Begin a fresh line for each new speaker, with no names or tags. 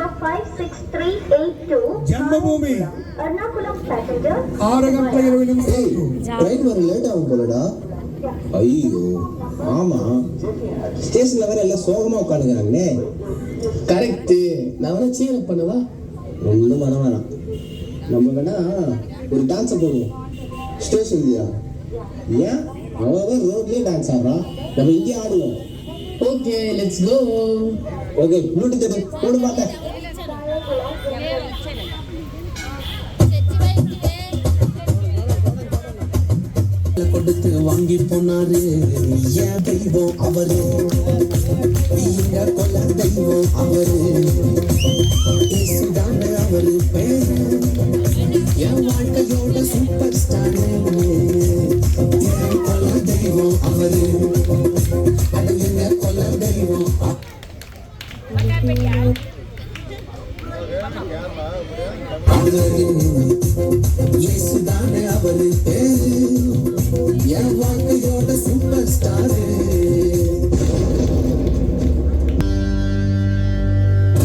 56382
Janmabhumi
Ernakulam passenger
6 ಗಂಟೆ 20 ನಿಮಿಷ
train வர லேட் ஆகும் போலடா. ஐயோ ஆமா, ஸ்டேஷன்ல வேற எல்லாம் சோகமா உட்காந்துக்கிறாங்களே.
கரெக்ட். நான் வேணா சீர் பண்ணவா?
ஒன்றும் பண்ண வேணாம். நம்ம வேணா ஒரு டான்ஸை போடுவோம் ஸ்டேஷன்லையா. ஏன் அவன் ரோட்லயே டான்ஸ் ஆடுறான், நம்ம இங்கே ஆடுவோம்.
Okay, let's go.
Okay, bluetooth போடு மாட்டேன்.
கொடுத்து வாங்கி போனாரு ஏன் தெய்வம் அவரு, எங்க கொல்ல தெய்வம் அவரு, இயேசுதான அவரு பேரு, என் வாழ்க்கையோட சூப்பர் ஸ்டார், என் கொல்ல தெய்வம் அவரு, அது எங்க கொல்ல தெய்வம் அவரு, இயேசுதான அவரு பேரு,